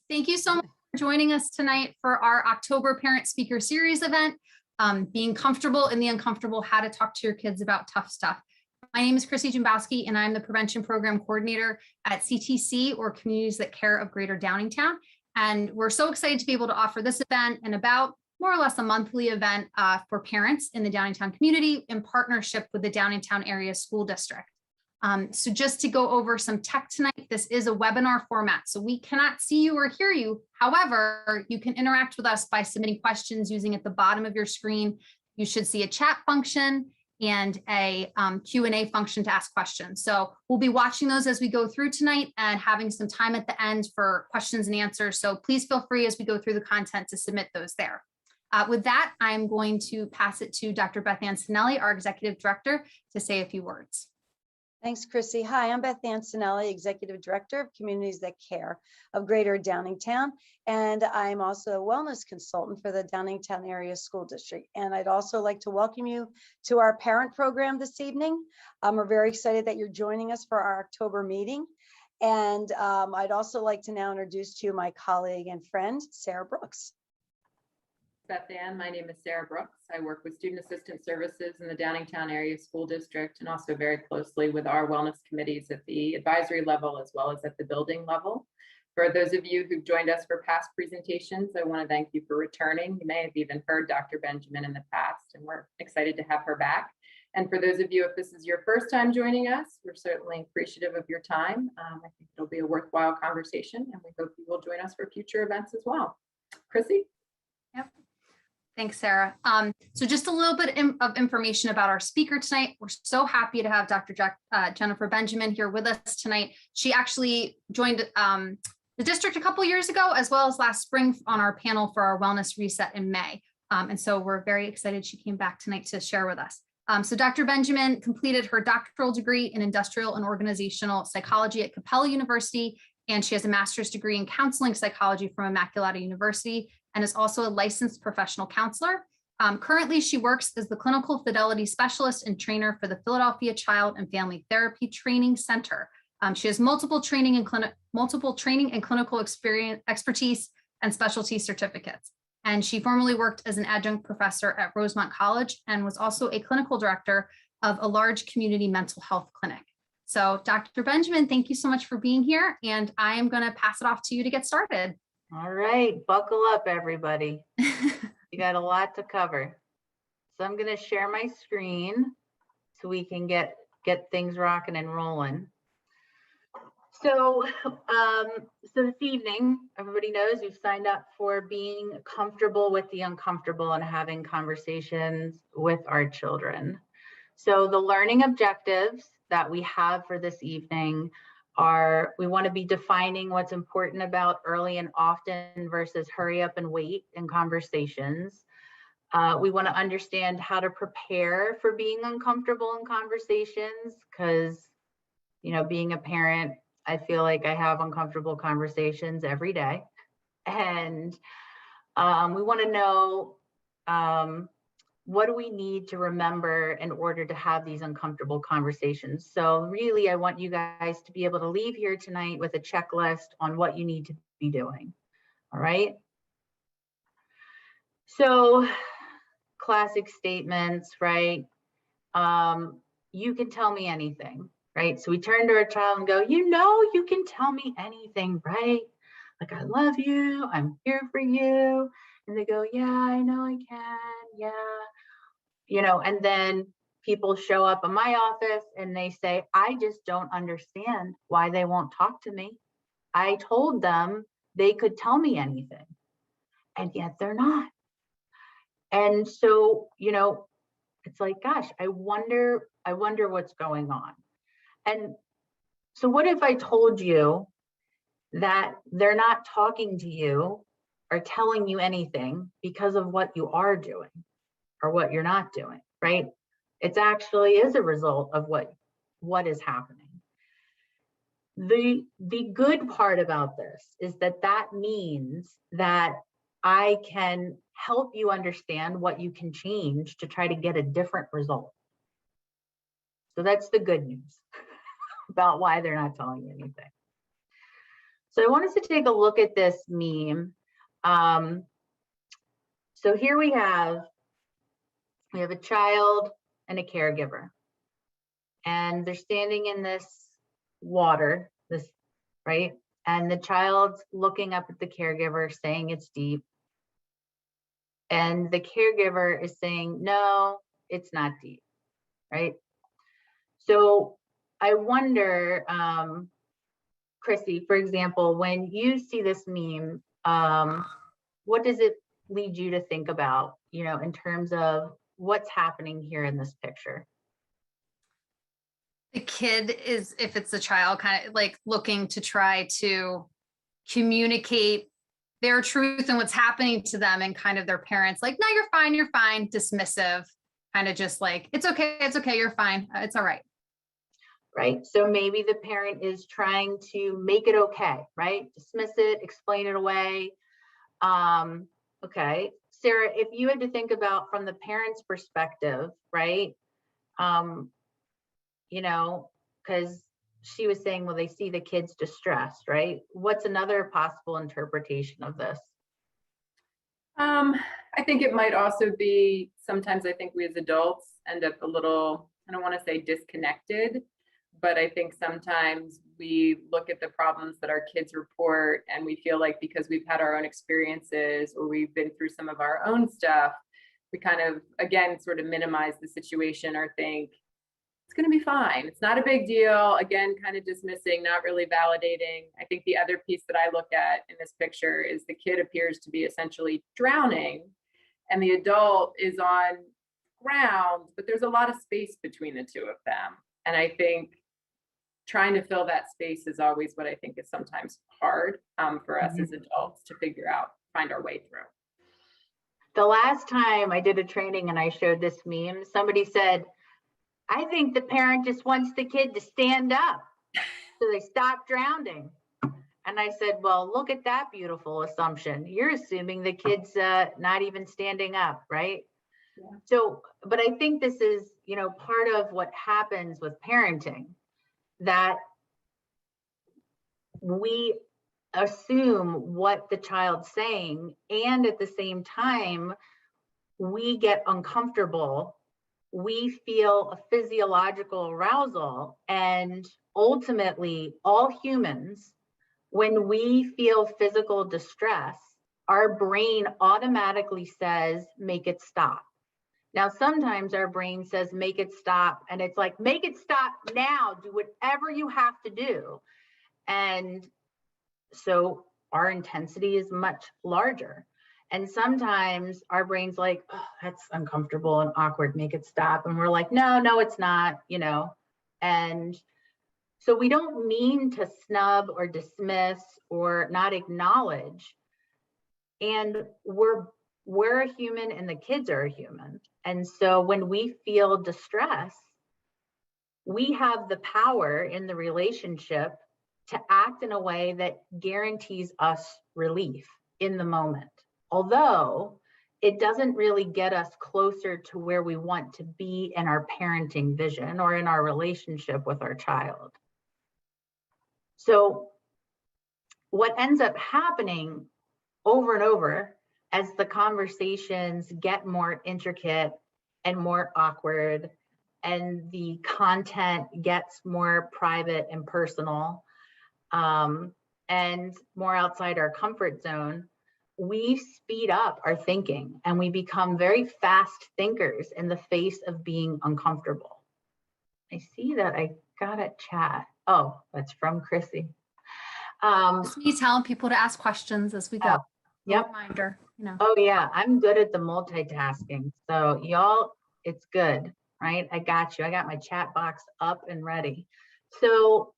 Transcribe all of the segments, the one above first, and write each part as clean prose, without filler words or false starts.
Thank you so much for joining us tonight for our October Parent Speaker Series event, Being Comfortable in the Uncomfortable, How to Talk to Your Kids About Tough Stuff. My name is Chrissy Jimbowski, and I'm the Prevention Program Coordinator at CTC, or Communities That Care of Greater Downingtown. And we're so excited to be able to offer this event and about more or less a monthly event for parents in the Downingtown community in partnership with the Downingtown Area School District. So just to go over some tech tonight, this is a webinar format, so we cannot see you or hear you. However, you can interact with us by submitting questions using at the bottom of your screen. You should see a chat function and a Q&A function to ask questions. So we'll be watching those as we go through tonight and having some time at the end for questions and answers. So please feel free as we go through the content to submit those there. With that, I'm going to pass it to Dr. Beth Ann Sinelli, our Executive Director, to say a few words. Thanks, Chrissy. Hi, I'm Beth Ann Sinelli, Executive Director of Communities That Care of Greater Downingtown, and I'm also a wellness consultant for the Downingtown Area School District. And I'd also like to welcome you to our parent program this evening. We're very excited that you're joining us for our October meeting. And I'd also like to now introduce to you my colleague and friend, Sarah Brooks. Beth Ann, my name is Sarah Brooks. I work with Student Assistance Services in the Downingtown Area School District, and also very closely with our wellness committees at the advisory level as well as at the building level. For those of you who've joined us for past presentations, I want to thank you for returning. You may have even heard Dr. Benjamin in the past, and we're excited to have her back. And for those of you, if this is your first time joining us, we're certainly appreciative of your time. I think it'll be a worthwhile conversation, and we hope you will join us for future events as well. Chrissy? Yep. Thanks, Sarah. So just a little bit of information about our speaker tonight. We're so happy to have Dr. Jennifer Benjamin here with us tonight. She actually joined the district a couple years ago, as well as last spring on our panel for our wellness reset in May. And so we're very excited she came back tonight to share with us. So Dr. Benjamin completed her doctoral degree in industrial and organizational psychology at Capella University, and she has a master's degree in counseling psychology from Immaculata University, and is also a licensed professional counselor. Currently, she works as the clinical fidelity specialist and trainer for the Philadelphia Child and Family Therapy Training Center. She has multiple training and clinical experience, expertise, and specialty certificates. And she formerly worked as an adjunct professor at Rosemont College and was also a clinical director of a large community mental health clinic. So Dr. Benjamin, thank you so much for being here. And I am going to pass it off to you to get started. All right, buckle up, everybody. You got a lot to cover. So I'm going to share my screen so we can get things rocking and rolling. So, this evening, everybody knows you've signed up for being comfortable with the uncomfortable and having conversations with our children. So the learning objectives that we have for this evening are, we want to be defining what's important about early and often versus hurry up and wait in conversations. We want to understand how to prepare for being uncomfortable in conversations, because, you know, being a parent, I feel like I have uncomfortable conversations every day. And we want to know what do we need to remember in order to have these uncomfortable conversations. So really, I want you guys to be able to leave here tonight with a checklist on what you need to be doing. All right. So classic statements, right? You can tell me anything, right? So we turn to our child and go, you know, you can tell me anything, right? Like, I love you, I'm here for you. And they go, yeah, I know I can, yeah. You know, and then people show up in my office and they say, I just don't understand why they won't talk to me. I told them they could tell me anything, and yet they're not. And so, you know, it's like, gosh, I wonder what's going on. And so what if I told you that they're not talking to you or telling you anything because of what you are doing or what you're not doing, right? It actually is a result of what is happening. The good part about this is that means that I can help you understand what you can change to try to get a different result. So that's the good news about why they're not telling you anything. So I want us to take a look at this meme. So here we have a child and a caregiver, and they're standing in this water, right? And the child's looking up at the caregiver saying it's deep. And the caregiver is saying, no, it's not deep, right? So I wonder, Chrissy, for example, when you see this meme, what does it lead you to think about, in terms of what's happening here in this picture? The kid is, if it's a child, kind of like looking to try to communicate their truth and what's happening to them, and kind of their parents like, no, you're fine, dismissive, kind of just like, it's okay, you're fine, it's all right. Right. So maybe the parent is trying to make it okay, right? Dismiss it, explain it away. Okay. Sarah, if you had to think about from the parent's perspective, right? Because she was saying, well, they see the kids distressed, right? What's another possible interpretation of this? I think it might also be, sometimes I think we as adults end up a little, I don't want to say disconnected, but I think sometimes we look at the problems that our kids report and we feel like because we've had our own experiences or we've been through some of our own stuff, we kind of, again, sort of minimize the situation or think it's going to be fine. It's not a big deal. Again, kind of dismissing, not really validating. I think the other piece that I look at in this picture is the kid appears to be essentially drowning and the adult is on ground, but there's a lot of space between the two of them. And I think trying to fill that space is always what I think is sometimes hard for us as adults to figure out, find our way through. The last time I did a training and I showed this meme, somebody said, I think the parent just wants the kid to stand up so they stop drowning. And I said, well, look at that beautiful assumption. You're assuming the kid's not even standing up, right? Yeah. So, but I think this is, part of what happens with parenting, that we assume what the child's saying, and at the same time, we get uncomfortable. We feel a physiological arousal, and ultimately, all humans, when we feel physical distress, our brain automatically says, make it stop. Now, sometimes our brain says, make it stop. And it's like, make it stop now, do whatever you have to do. And so our intensity is much larger. And sometimes our brain's like, oh, that's uncomfortable and awkward, make it stop. And we're like, no, it's not, And so we don't mean to snub or dismiss or not acknowledge. And we're a human and the kids are a human. And so when we feel distress, we have the power in the relationship to act in a way that guarantees us relief in the moment. Although it doesn't really get us closer to where we want to be in our parenting vision or in our relationship with our child. So what ends up happening over and over as the conversations get more intricate and more awkward and the content gets more private and personal and more outside our comfort zone, we speed up our thinking and we become very fast thinkers in the face of being uncomfortable. I see that I got a chat. Oh, that's from Chrissy. Just me telling people to ask questions as we go. Yep. Reminder, Oh yeah, I'm good at the multitasking. So y'all, it's good, right? I got you. I got my chat box up and ready. So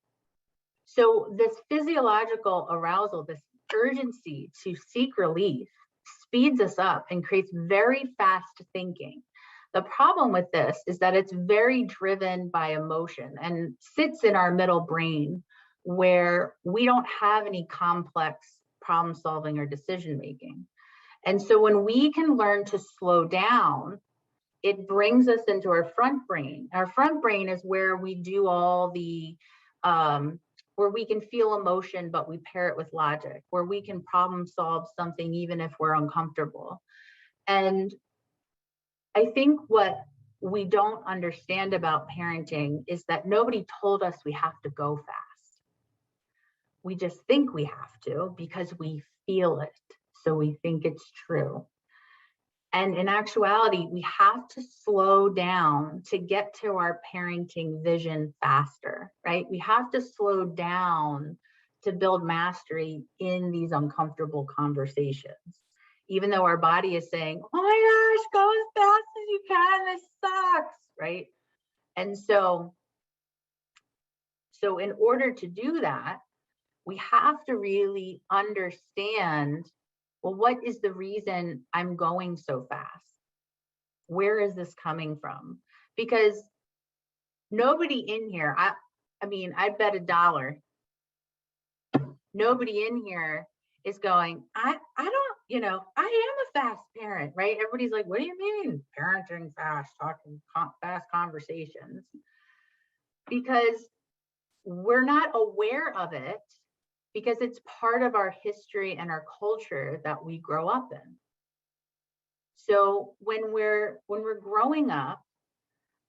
this physiological arousal, this urgency to seek relief speeds us up and creates very fast thinking. The problem with this is that it's very driven by emotion and sits in our middle brain where we don't have any complex problem solving or decision making. And so when we can learn to slow down, it brings us into our front brain. Our front brain is where we do all the where we can feel emotion, but we pair it with logic, where we can problem solve something even if we're uncomfortable. And I think what we don't understand about parenting is that nobody told us we have to go fast. We just think we have to because we feel it. So we think it's true. And in actuality, we have to slow down to get to our parenting vision faster, right? We have to slow down to build mastery in these uncomfortable conversations. Even though our body is saying, oh my gosh, go as fast as you can, this sucks, right? And so in order to do that, we have to really understand, well, what is the reason I'm going so fast? Where is this coming from? Because nobody in here, I mean, I bet $1, nobody in here is going, I don't, you know, I am a fast parent, right? Everybody's like, what do you mean parenting fast, talking fast conversations? Because we're not aware of it, because it's part of our history and our culture that we grow up in. So when we're growing up,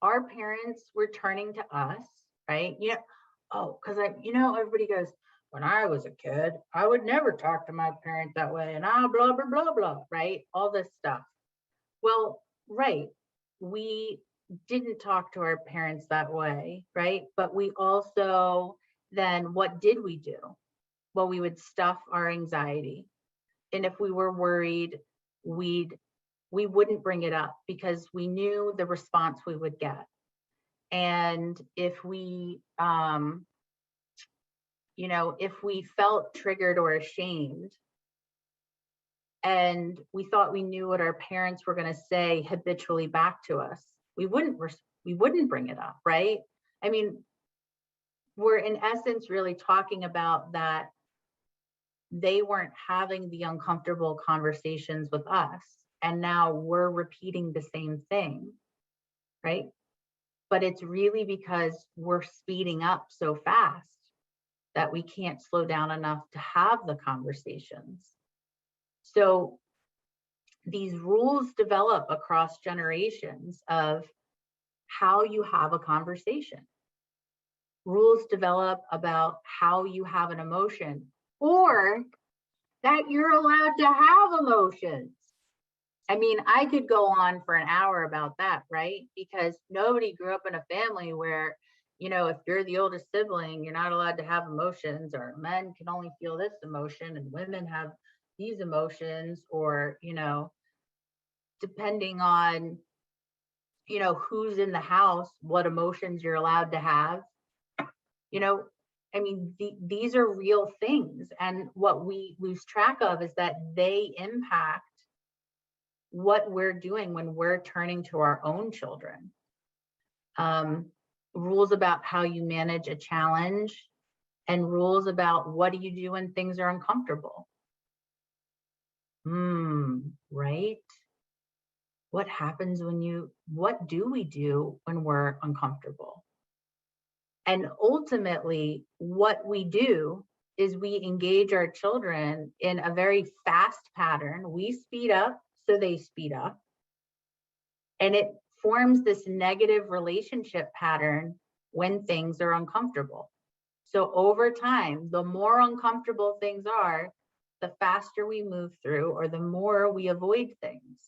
our parents were turning to us, right? You know, oh, because everybody goes, when I was a kid, I would never talk to my parent that way, and blah blah blah blah, right? All this stuff. Well, right, we didn't talk to our parents that way, right? But we also then, what did we do? Well, we would stuff our anxiety, and if we were worried, we wouldn't bring it up because we knew the response we would get. And if we if we felt triggered or ashamed and we thought we knew what our parents were going to say habitually back to us, we wouldn't bring it up, right? I mean, we're in essence really talking about that they weren't having the uncomfortable conversations with us, and now we're repeating the same thing, right? But it's really because we're speeding up so fast that we can't slow down enough to have the conversations. So these rules develop across generations of how you have a conversation. Rules develop about how you have an emotion, or that you're allowed to have emotions. I mean, I could go on for an hour about that, right? Because nobody grew up in a family where, if you're the oldest sibling, you're not allowed to have emotions, or men can only feel this emotion and women have these emotions, or, depending on, who's in the house, what emotions you're allowed to have. I mean, these are real things. And what we lose track of is that they impact what we're doing when we're turning to our own children. Rules about how you manage a challenge, and rules about what do you do when things are uncomfortable. Right? What happens what do we do when we're uncomfortable? And ultimately, what we do is we engage our children in a very fast pattern. We speed up, so they speed up. And it forms this negative relationship pattern when things are uncomfortable. So over time, the more uncomfortable things are, the faster we move through, or the more we avoid things.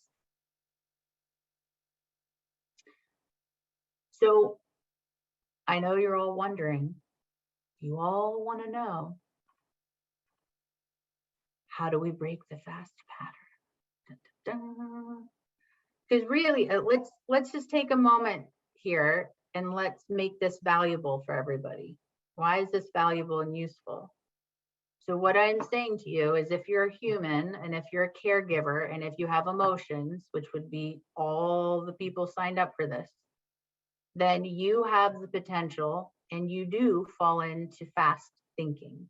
So I know you're all wondering, you all want to know, how do we break the fast pattern? Because really, let's just take a moment here and let's make this valuable for everybody. Why is this valuable and useful? So what I'm saying to you is, if you're a human and if you're a caregiver and if you have emotions, which would be all the people signed up for this, then you have the potential, and you do fall into fast thinking.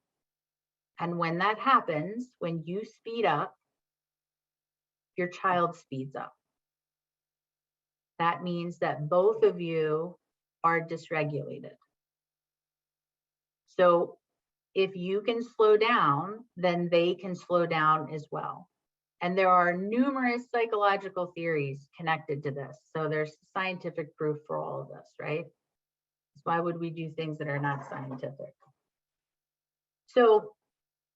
And when that happens, when you speed up, your child speeds up. That means that both of you are dysregulated. So if you can slow down, then they can slow down as well. And there are numerous psychological theories connected to this. So there's scientific proof for all of this, right? So why would we do things that are not scientific? So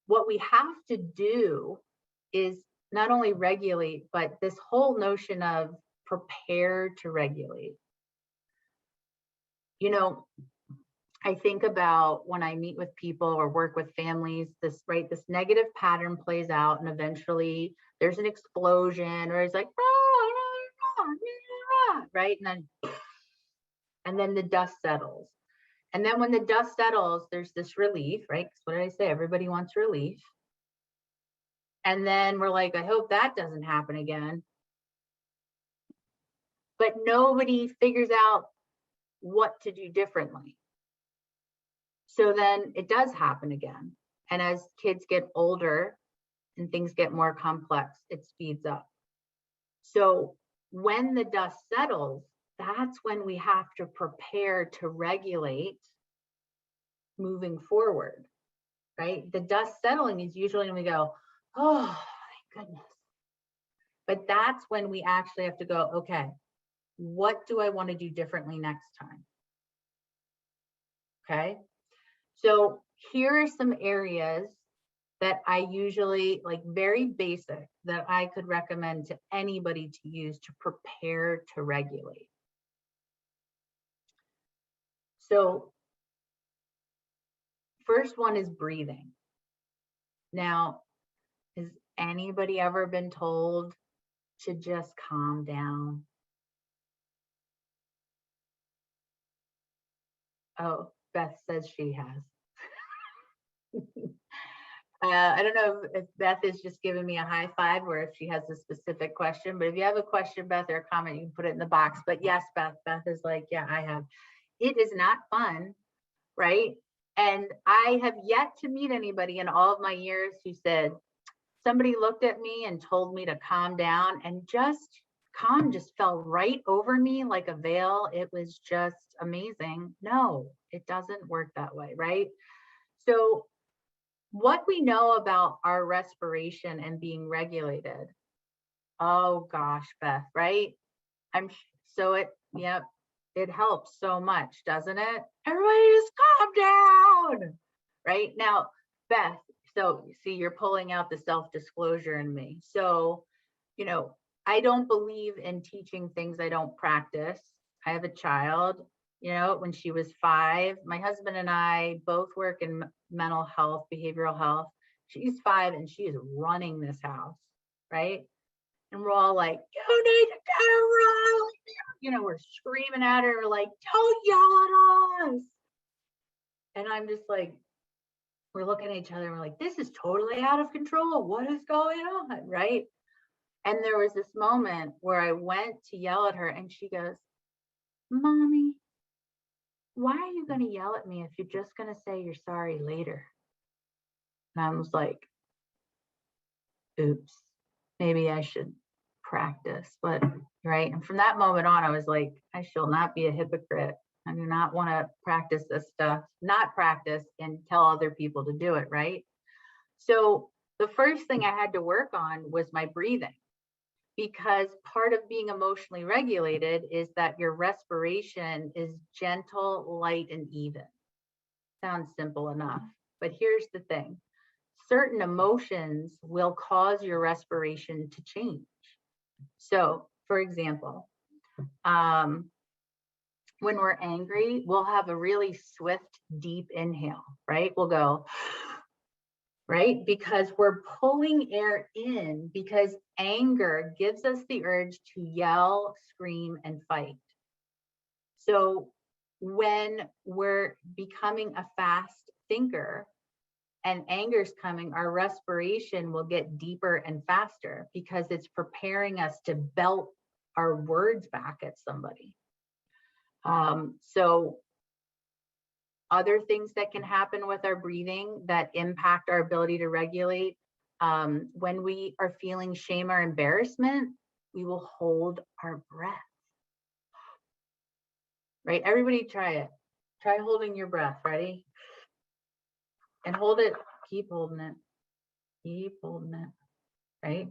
what we have to do is not only regulate, but this whole notion of prepare to regulate. You know, I think about when I meet with people or work with families, this negative pattern plays out, and eventually there's an explosion, or it's like, right? And then the dust settles. And then when the dust settles, there's this relief, right? Because what did I say? Everybody wants relief. And then we're like, I hope that doesn't happen again. But nobody figures out what to do differently. So then it does happen again. And as kids get older and things get more complex, it speeds up. So when the dust settles, that's when we have to prepare to regulate moving forward, right? The dust settling is usually when we go, oh, my goodness. But that's when we actually have to go, okay, what do I want to do differently next time? Okay. So here are some areas that I usually, like, very basic, that I could recommend to anybody to use to prepare to regulate. So first one is breathing. Now, has anybody ever been told to just calm down? Oh, Beth says she has. I don't know if Beth is just giving me a high five or if she has a specific question, but if you have a question, Beth, or a comment, you can put it in the box. But yes, Beth is like, yeah, I have. It is not fun, right? And I have yet to meet anybody in all of my years who said, somebody looked at me and told me to calm down, and just calm just fell right over me like a veil. It was just amazing. No, it doesn't work that way, right? So what we know about our respiration and being regulated. Oh gosh, Beth, right? Yep, it helps so much, doesn't it? Everybody just calm down. Right now, Beth, so see, you're pulling out the self-disclosure in me. So, you know, I don't believe in teaching things I don't practice. I have a child, you know, when she was 5, my husband and I both work in mental health, behavioral health. She's 5 and she is running this house, right? And we're all like, you need to get her right. You know, we're screaming at her, we're like, don't yell at us. And I'm just like, we're looking at each other and we're like, this is totally out of control. What is going on, right? And there was this moment where I went to yell at her and she goes, Mommy, why are you going to yell at me if you're just going to say you're sorry later? And I was like, oops, maybe I should practice. But right. And from that moment on, I was like, I shall not be a hypocrite. I do not want to practice this stuff, not practice and tell other people to do it. Right. So the first thing I had to work on was my breathing, because part of being emotionally regulated is that your respiration is gentle, light, and even. Sounds simple enough, but here's the thing. Certain emotions will cause your respiration to change. So, for example, when we're angry, we'll have a really swift, deep inhale, right? We'll go, right? Because we're pulling air in, because anger gives us the urge to yell, scream, and fight. So when we're becoming a fast thinker and anger's coming, our respiration will get deeper and faster because it's preparing us to belt our words back at somebody. So other things that can happen with our breathing that impact our ability to regulate, when we are feeling shame or embarrassment, we will hold our breath. Right? Everybody try it. Try holding your breath. Ready? and hold it, keep holding it, right?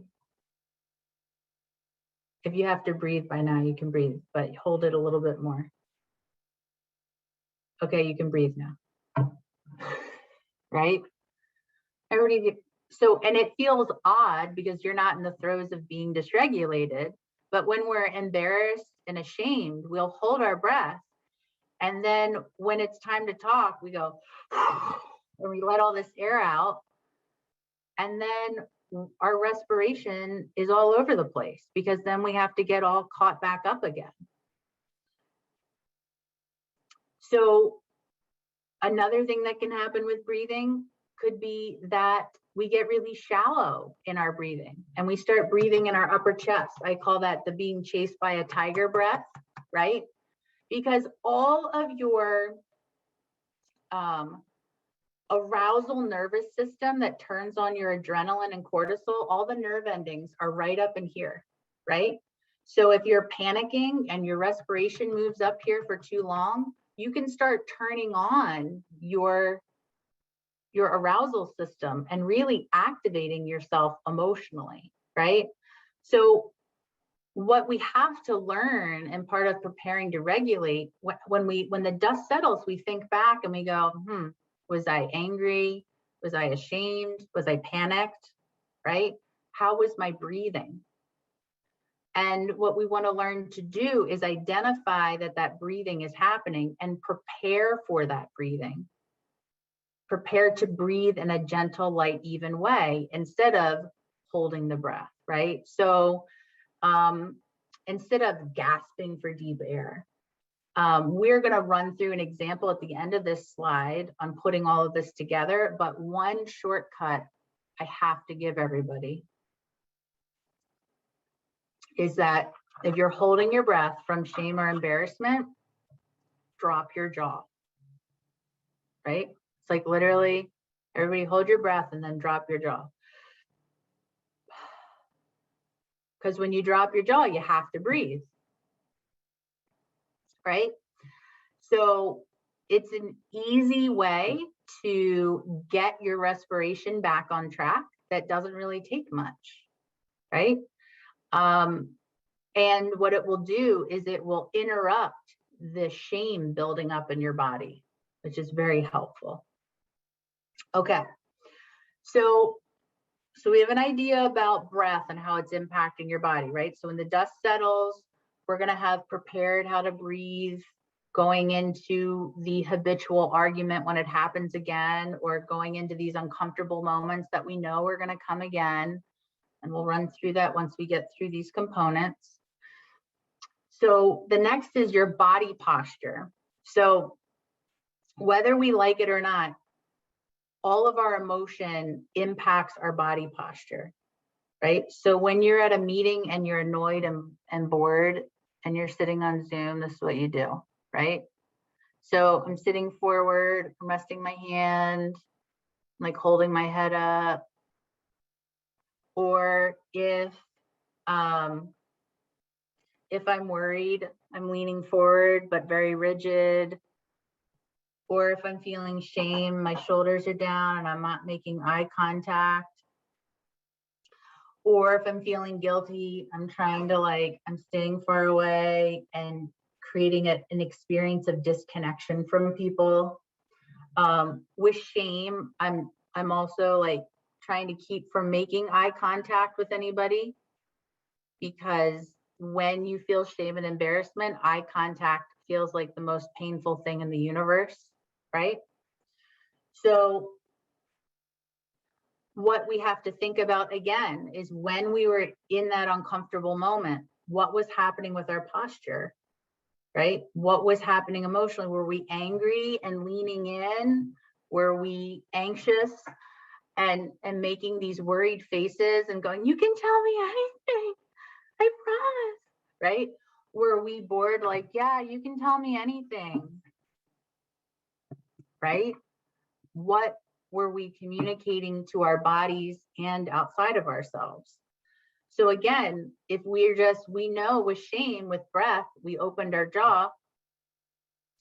If you have to breathe by now, you can breathe, but hold it a little bit more. Okay, you can breathe now, right? Everybody, so, and it feels odd because you're not in the throes of being dysregulated, but when we're embarrassed and ashamed, we'll hold our breath. And then when it's time to talk, we go, and we let all this air out. And then our respiration is all over the place because then we have to get all caught back up again. So another thing that can happen with breathing could be that we get really shallow in our breathing and we start breathing in our upper chest. I call that the being chased by a tiger breath, right? Because all of your arousal nervous system that turns on your adrenaline and cortisol, all the nerve endings are right up in here, right? So if you're panicking and your respiration moves up here for too long, you can start turning on your arousal system and really activating yourself emotionally, right? So what we have to learn and part of preparing to regulate, when the dust settles, we think back and we go, was I angry? Was I ashamed? Was I panicked? Right? How was my breathing? And what we want to learn to do is identify that breathing is happening and prepare for that breathing. Prepare to breathe in a gentle, light, even way instead of holding the breath, right? So instead of gasping for deep air, we're going to run through an example at the end of this slide on putting all of this together, but one shortcut I have to give everybody is that if you're holding your breath from shame or embarrassment, drop your jaw, right? It's like literally, everybody hold your breath and then drop your jaw. Because when you drop your jaw, you have to breathe, right? So it's an easy way to get your respiration back on track that doesn't really take much, right? And what it will do is it will interrupt the shame building up in your body, which is very helpful. Okay, so we have an idea about breath and how it's impacting your body, right? So when the dust settles, we're going to have prepared how to breathe, going into the habitual argument when it happens again, or going into these uncomfortable moments that we know are going to come again. And we'll run through that once we get through these components. So the next is your body posture. So whether we like it or not, all of our emotion impacts our body posture, right? So when you're at a meeting and you're annoyed and bored and you're sitting on Zoom, this is what you do, right? So I'm sitting forward, I'm resting my hand, like holding my head up. Or if I'm worried, I'm leaning forward, but very rigid. Or if I'm feeling shame, my shoulders are down and I'm not making eye contact. Or if I'm feeling guilty, I'm trying to I'm staying far away and creating an experience of disconnection from people. With shame, I'm also trying to keep from making eye contact with anybody, because when you feel shame and embarrassment, eye contact feels like the most painful thing in the universe, right? So what we have to think about again is when we were in that uncomfortable moment, what was happening with our posture, right? What was happening emotionally? Were we angry and leaning in? Were we anxious and making these worried faces and going, you can tell me anything, I promise, right? Were we bored, yeah, you can tell me anything, right? What were we communicating to our bodies and outside of ourselves? So again, if we know with shame, with breath, we opened our jaw.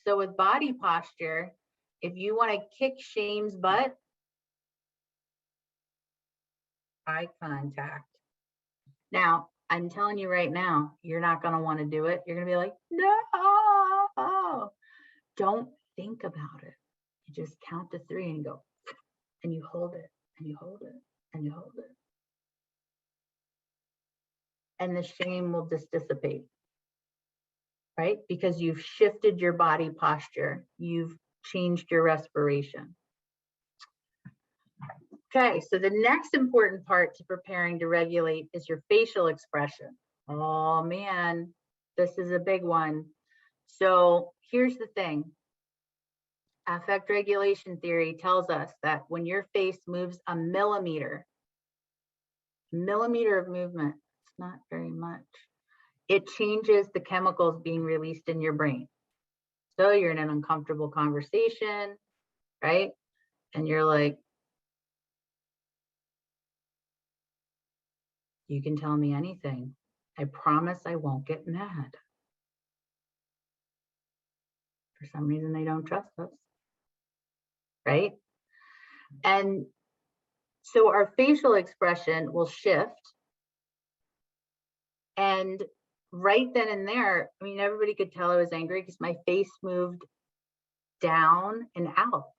So with body posture, if you want to kick shame's butt, eye contact. Now, I'm telling you right now, you're not going to want to do it. You're going to be like, no, don't think about it. You just count to 3 and go, and you hold it, and you hold it, and you hold it. And the shame will just dissipate, right? Because you've shifted your body posture. You've changed your respiration. Okay, so the next important part to preparing to regulate is your facial expression. Oh man, this is a big one. So here's the thing. Affect regulation theory tells us that when your face moves a millimeter of movement, it's not very much, it changes the chemicals being released in your brain. So you're in an uncomfortable conversation, right? And you're like, you can tell me anything. I promise I won't get mad. For some reason, they don't trust us, right? And so our facial expression will shift. And right then and there, I mean, everybody could tell I was angry because my face moved down and out,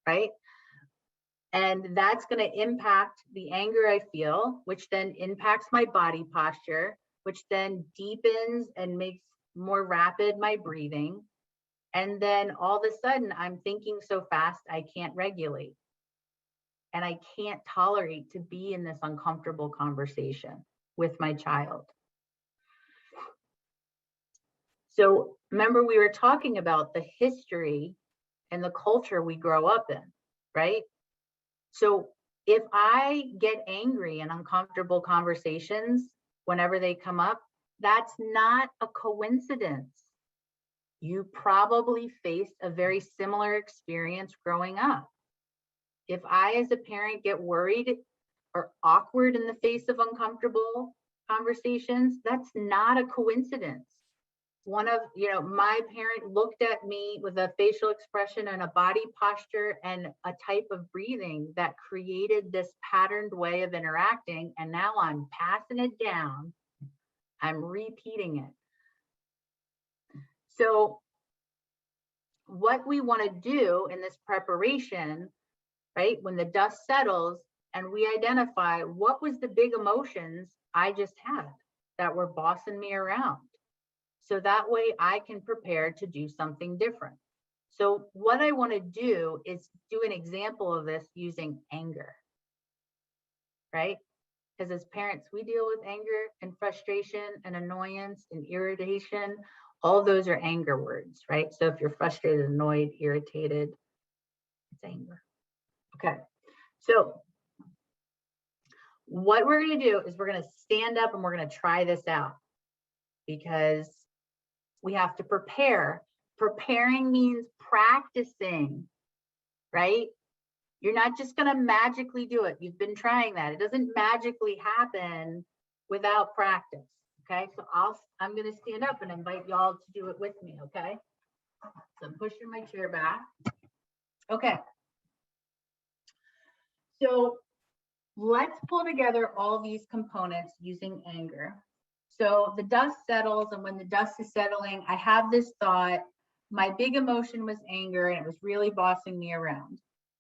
right? And that's going to impact the anger I feel, which then impacts my body posture, which then deepens and makes more rapid my breathing. And then all of a sudden, I'm thinking so fast, I can't regulate. And I can't tolerate to be in this uncomfortable conversation with my child. So remember, we were talking about the history and the culture we grow up in, right? So if I get angry in uncomfortable conversations, whenever they come up, that's not a coincidence. You probably faced a very similar experience growing up. If I, as a parent, get worried or awkward in the face of uncomfortable conversations, that's not a coincidence. My parent looked at me with a facial expression and a body posture and a type of breathing that created this patterned way of interacting. And now I'm passing it down. I'm repeating it. So what we want to do in this preparation, right, when the dust settles and we identify what was the big emotions I just had that were bossing me around. So that way I can prepare to do something different. So what I want to do is do an example of this using anger, right? Because as parents, we deal with anger and frustration and annoyance and irritation. All those are anger words, right? So if you're frustrated, annoyed, irritated, it's anger. Okay, so what we're going to do is we're going to stand up and we're going to try this out because we have to prepare. Preparing means practicing, right? You're not just going to magically do it. You've been trying that. It doesn't magically happen without practice. Okay, so I'm going to stand up and invite y'all to do it with me. Okay, so I'm pushing my chair back. Okay, so let's pull together all these components using anger. So the dust settles, and when the dust is settling, I have this thought. My big emotion was anger, and it was really bossing me around.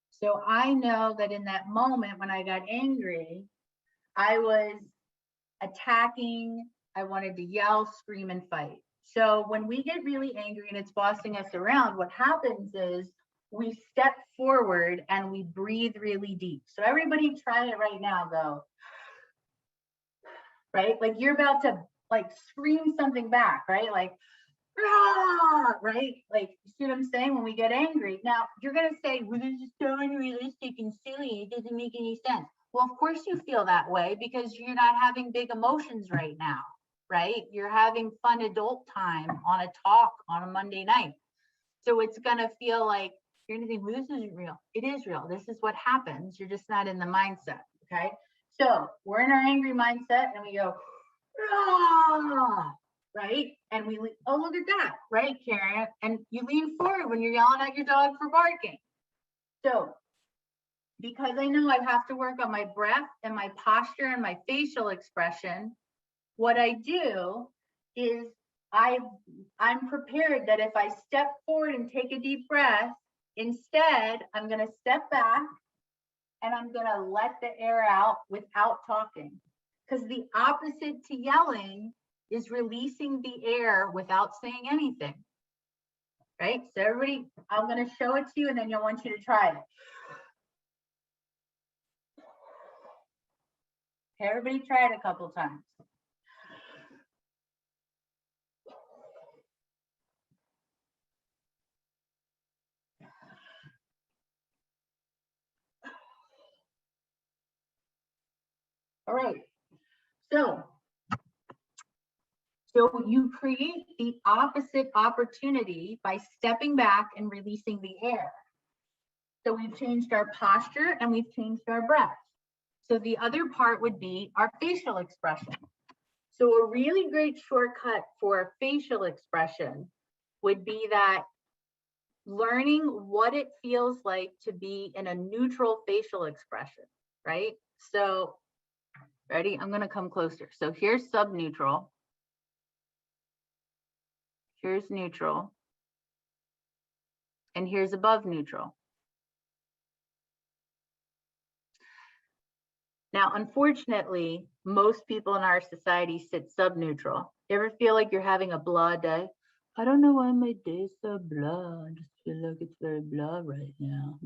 So I know that in that moment when I got angry, I was attacking. I wanted to yell, scream, and fight. So when we get really angry and it's bossing us around, what happens is we step forward and we breathe really deep. So everybody try it right now, though. Right? Like you're about to like scream something back, right? Like, ah, right? Like, you see what I'm saying? When we get angry. Now, you're going to say, well, this is so unrealistic and silly. It doesn't make any sense. Well, of course you feel that way because you're not having big emotions right now, right? You're having fun adult time on a talk on a Monday night. So it's going to feel like you're going to think, well, this isn't real. It is real. This is what happens. You're just not in the mindset, okay? So we're in our angry mindset and we go, ah, right? And we, oh, look at that, right, Karen? And you lean forward when you're yelling at your dog for barking. So because I know I have to work on my breath and my posture and my facial expression, what I do is I'm prepared that if I step forward and take a deep breath, instead, I'm going to step back and I'm going to let the air out without talking. Because the opposite to yelling is releasing the air without saying anything. Right? So everybody, I'm going to show it to you and then I want you to try it. Everybody try it a couple times. All right. So you create the opposite opportunity by stepping back and releasing the air. So we've changed our posture and we've changed our breath. So the other part would be our facial expression. So a really great shortcut for facial expression would be that learning what it feels like to be in a neutral facial expression, right? So ready? I'm going to come closer. So here's subneutral. Here's neutral. And here's above neutral. Now, unfortunately, most people in our society sit subneutral. You ever feel like you're having a blah day? I don't know why my day's so blah. I just feel like it's very blah right now.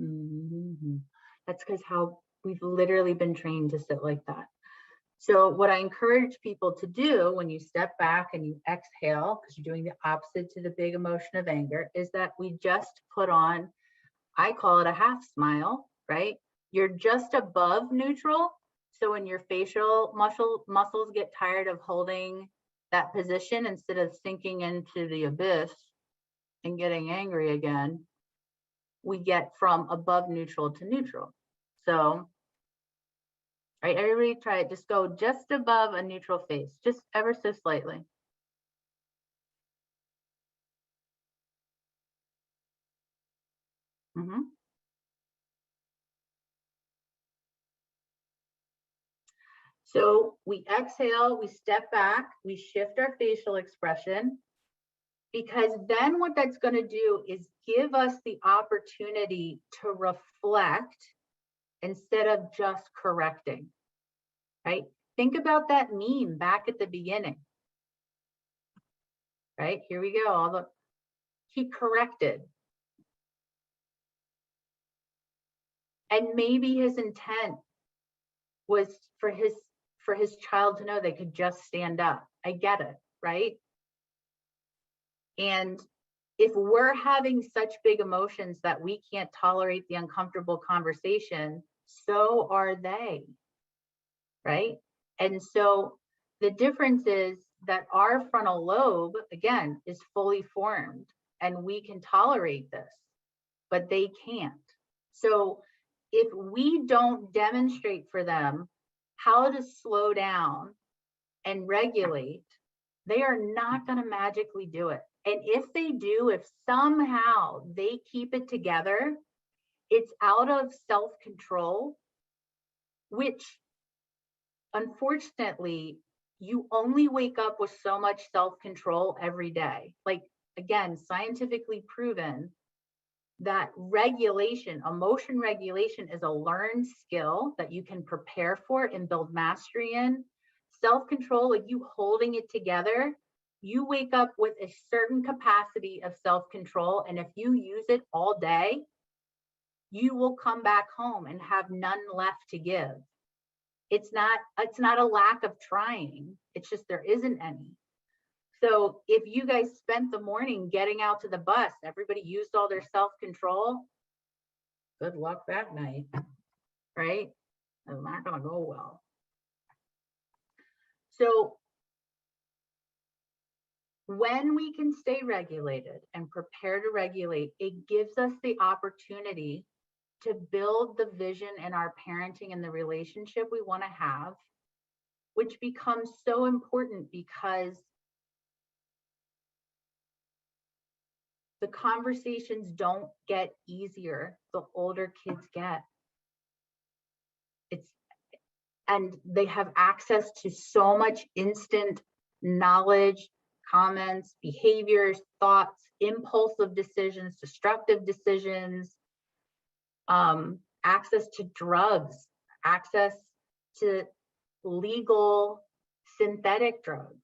That's because how we've literally been trained to sit like that. So what I encourage people to do when you step back and you exhale, because you're doing the opposite to the big emotion of anger, is that we just put on, I call it a half smile, right? You're just above neutral. So when your facial muscles get tired of holding that position, instead of sinking into the abyss and getting angry again, we get from above neutral to neutral. So, all right, everybody try it. Just go just above a neutral face, just ever so slightly. So we exhale, we step back, we shift our facial expression, because then what that's going to do is give us the opportunity to reflect instead of just correcting, right? Think about that meme back at the beginning, right? Here we go. He corrected. And maybe his intent was for his child to know they could just stand up. I get it, right? And if we're having such big emotions that we can't tolerate the uncomfortable conversation, so are they, right? And so the difference is that our frontal lobe, again, is fully formed and we can tolerate this, but they can't. So if we don't demonstrate for them how to slow down and regulate, they are not going to magically do it. And if they do, if somehow they keep it together, it's out of self-control, which unfortunately, you only wake up with so much self-control every day. Like, again, scientifically proven that regulation, emotion regulation, is a learned skill that you can prepare for and build mastery in. Self-control, like you holding it together, you wake up with a certain capacity of self-control, and if you use it all day, you will come back home and have none left to give. It's not a lack of trying, it's just there isn't any. So if you guys spent the morning getting out to the bus, everybody used all their self-control, good luck that night, right? It's not gonna go well. So when we can stay regulated and prepare to regulate, it gives us the opportunity to build the vision in our parenting and the relationship we want to have, which becomes so important because the conversations don't get easier the older kids get. and they have access to so much instant knowledge, comments, behaviors, thoughts, impulsive decisions, destructive decisions, access to drugs, access to legal synthetic drugs,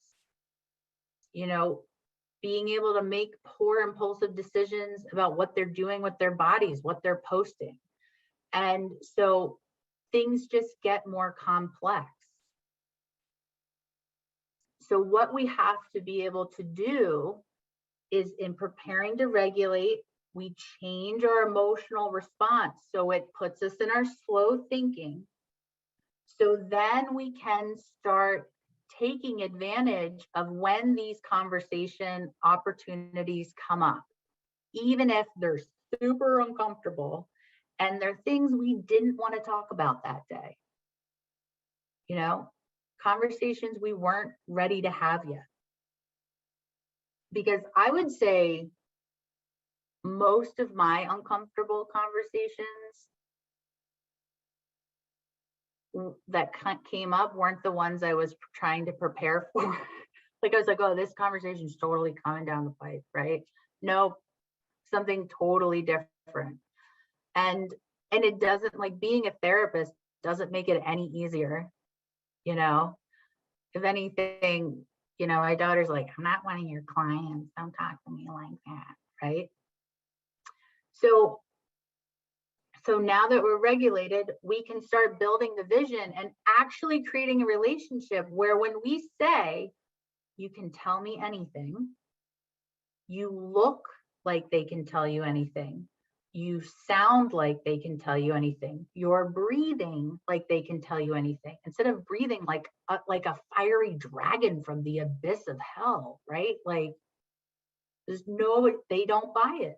being able to make poor impulsive decisions about what they're doing with their bodies, what they're posting. And so things just get more complex. So what we have to be able to do is, in preparing to regulate, we change our emotional response so it puts us in our slow thinking. So then we can start taking advantage of when these conversation opportunities come up, even if they're super uncomfortable and they're things we didn't want to talk about that day. Conversations we weren't ready to have yet. Because I would say most of my uncomfortable conversations that came up weren't the ones I was trying to prepare for. Like I was like, oh, this conversation is totally coming down the pipe, right? No, something totally different. And it doesn't, like, being a therapist doesn't make it any easier. If anything, my daughter's like, I'm not one of your clients, don't talk to me like that, right? So now that we're regulated, we can start building the vision and actually creating a relationship where, when we say, you can tell me anything, you look like they can tell you anything, you sound like they can tell you anything, you're breathing like they can tell you anything, instead of breathing like a fiery dragon from the abyss of hell, right? Like, they don't buy it.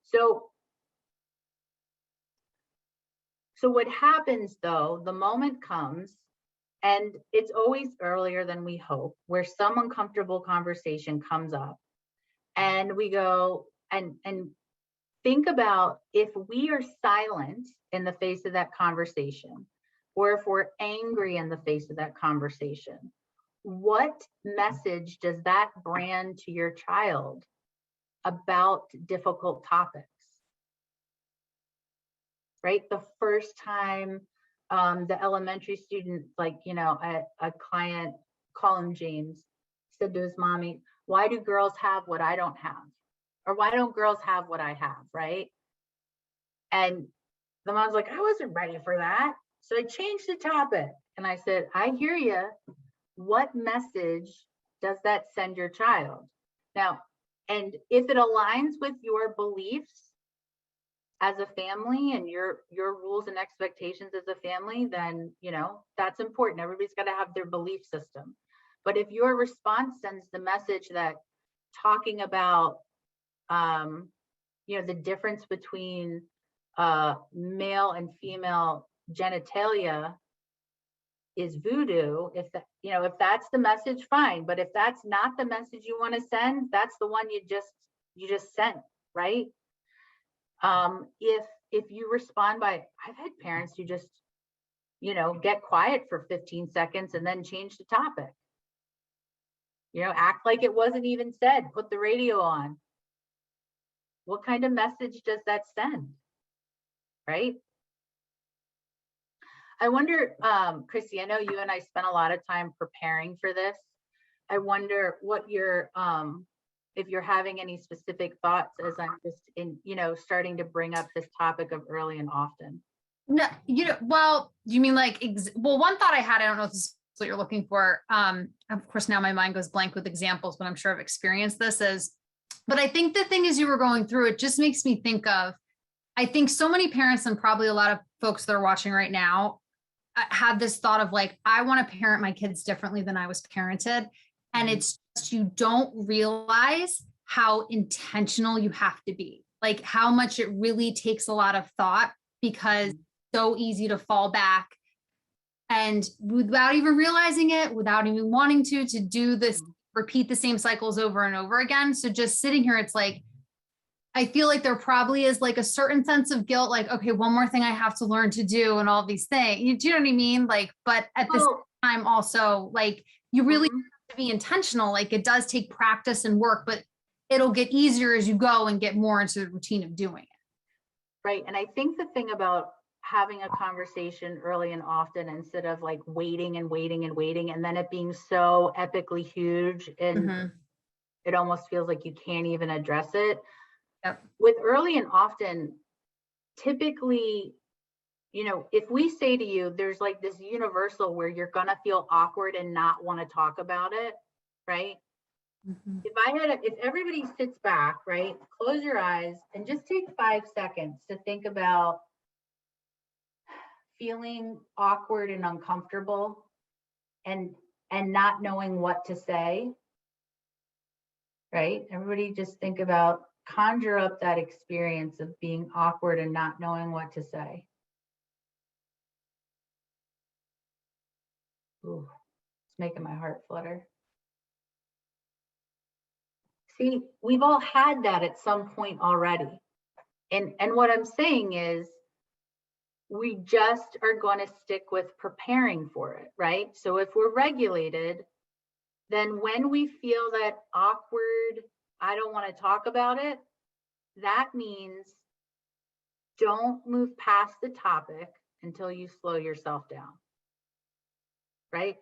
So what happens, though, the moment comes, and it's always earlier than we hope, where some uncomfortable conversation comes up, and we go and think about, if we are silent in the face of that conversation, or if we're angry in the face of that conversation, what message does that brand to your child about difficult topics? Right? The first time the elementary student, a client, call him James, said to his mommy, why do girls have what I don't have? Or why don't girls have what I have, right? And the mom's like, I wasn't ready for that. So I changed the topic. And I said, I hear you. What message does that send your child? Now, and if it aligns with your beliefs as a family and your rules and expectations as a family, then, that's important. Everybody's got to have their belief system. But if your response sends the message that talking about, the difference between male and female genitalia is voodoo, if that's the message, fine. But if that's not the message you want to send, that's the one you just sent, right? If you respond by, I've had parents who just, get quiet for 15 seconds and then change the topic. Act like it wasn't even said, put the radio on. What kind of message does that send? Right? I wonder, Chrissy, I know you and I spent a lot of time preparing for this. I wonder what your, if you're having any specific thoughts as I'm just starting to bring up this topic of early and often. No, well, you mean like, one thought I had, I don't know if this is what you're looking for. Of course, now my mind goes blank with examples, but I'm sure I've experienced this but I think the thing as you were going through, it just makes me think of, I think so many parents, and probably a lot of folks that are watching right now, have this thought of like, I want to parent my kids differently than I was parented. And it's just, you don't realize how intentional you have to be, like how much it really takes a lot of thought, because it's so easy to fall back and without even realizing it, without even wanting to do this, repeat the same cycles over and over again. So just sitting here, it's like, I feel like there probably is like a certain sense of guilt, like, okay, one more thing I have to learn to do and all these things. Do you know what I mean? Like, but at the same time also, like, you really have to be intentional. Like, it does take practice and work, but it'll get easier as you go and get more into the routine of doing it. Right. And I think the thing about having a conversation early and often instead of like waiting and waiting and waiting, and then it being so epically huge and it almost feels like you can't even address it. Yep. With early and often, typically, you know, if we say to you, there's like this universal where you're going to feel awkward and not want to talk about it, right? If everybody sits back, right, close your eyes and just take 5 seconds to think about feeling awkward and uncomfortable and not knowing what to say, right? Everybody just think about, conjure up that experience of being awkward and not knowing what to say. Ooh, it's making my heart flutter. See, we've all had that at some point already. And what I'm saying is, we just are going to stick with preparing for it, right? So if we're regulated, then when we feel that awkward, I don't want to talk about it, that means don't move past the topic until you slow yourself down, right?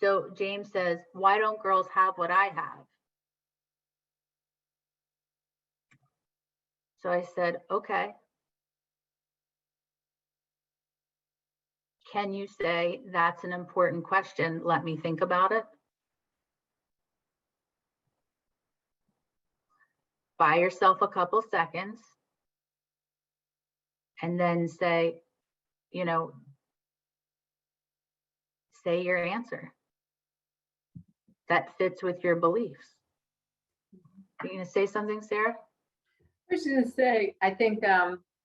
So James says, why don't girls have what I have? So I said, okay. Can you say, that's an important question, let me think about it? Buy yourself a couple seconds and then say, you know, say your answer that fits with your beliefs. Are you going to say something, Sarah? I was just going to say, I think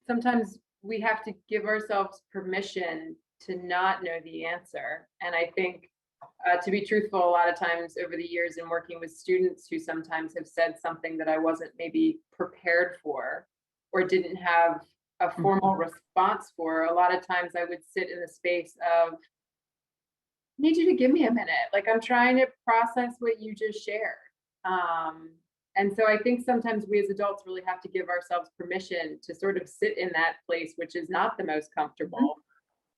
sometimes we have to give ourselves permission to not know the answer. And I think, to be truthful, a lot of times over the years in working with students who sometimes have said something that I wasn't maybe prepared for or didn't have a formal response for, a lot of times I would sit in the space of, I need you to give me a minute. Like, I'm trying to process what you just shared. And so I think sometimes we as adults really have to give ourselves permission to sort of sit in that place, which is not the most comfortable,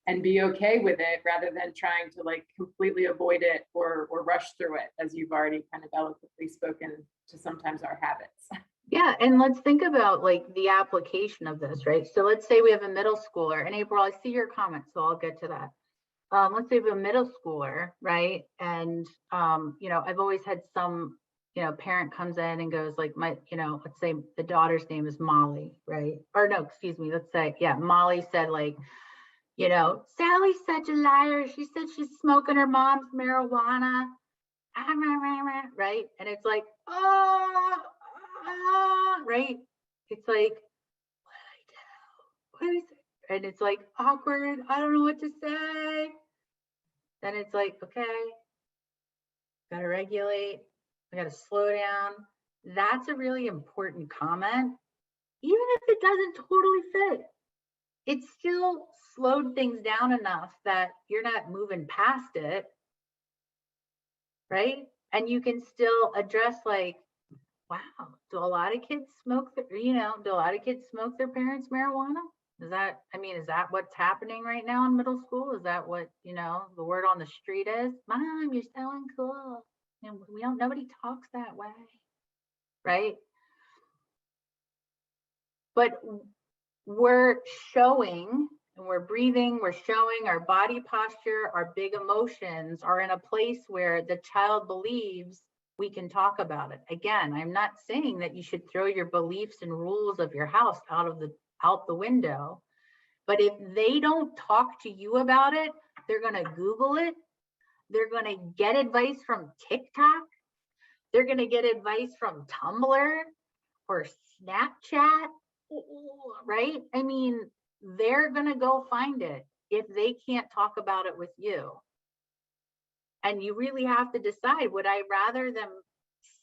and be okay with it rather than trying to like completely avoid it or rush through it, as you've already kind of eloquently spoken to sometimes our habits. Yeah, and let's think about like the application of this, right? So let's say we have a middle schooler, and April, I see your comment, so I'll get to that. Let's say we have a middle schooler, right? And, you know, I've always had some, you know, parent comes in and goes like, you know, let's say the daughter's name is Molly, right? Or no, excuse me, let's say, yeah, Molly said like, you know, Sally's such a liar. She said she's smoking her mom's marijuana, right? And it's like, right? It's like, what is it? And it's like awkward. I don't know what to say. Then it's like, okay, gotta regulate. I gotta slow down. That's a really important comment. Even if it doesn't totally fit, it still slowed things down enough that you're not moving past it, right? And you can still address like, wow, do a lot of kids smoke do a lot of kids smoke their parents' marijuana? Is that what's happening right now in middle school? Is that what, you know, the word on the street is? Mom, you're so uncool. And nobody talks that way, right? But we're showing, and we're breathing, we're showing our body posture, our big emotions are in a place where the child believes we can talk about it. Again, I'm not saying that you should throw your beliefs and rules of your house out the window, but if they don't talk to you about it, they're going to Google it. They're going to get advice from TikTok. They're going to get advice from Tumblr or Snapchat, right? I mean, they're going to go find it if they can't talk about it with you. And you really have to decide, would I rather them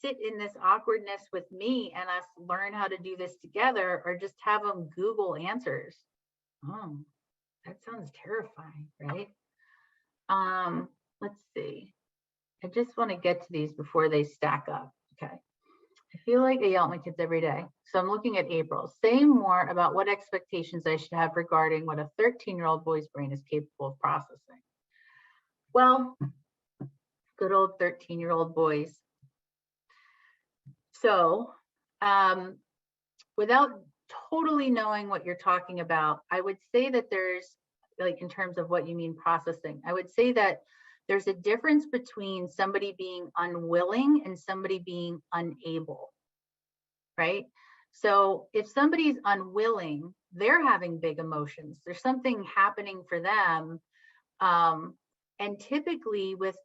sit in this awkwardness with me and us learn how to do this together, or just have them Google answers. Oh, that sounds terrifying, right? Let's see. I just want to get to these before they stack up. Okay. I feel like I yell at my kids every day. So I'm looking at April. Say more about what expectations I should have regarding what a 13-year-old boy's brain is capable of processing. Well, good old 13-year-old boys. So without totally knowing what you're talking about, I would say that there's, like, in terms of what you mean processing, I would say that there's a difference between somebody being unwilling and somebody being unable, right? So if somebody's unwilling, they're having big emotions. There's something happening for them. And typically with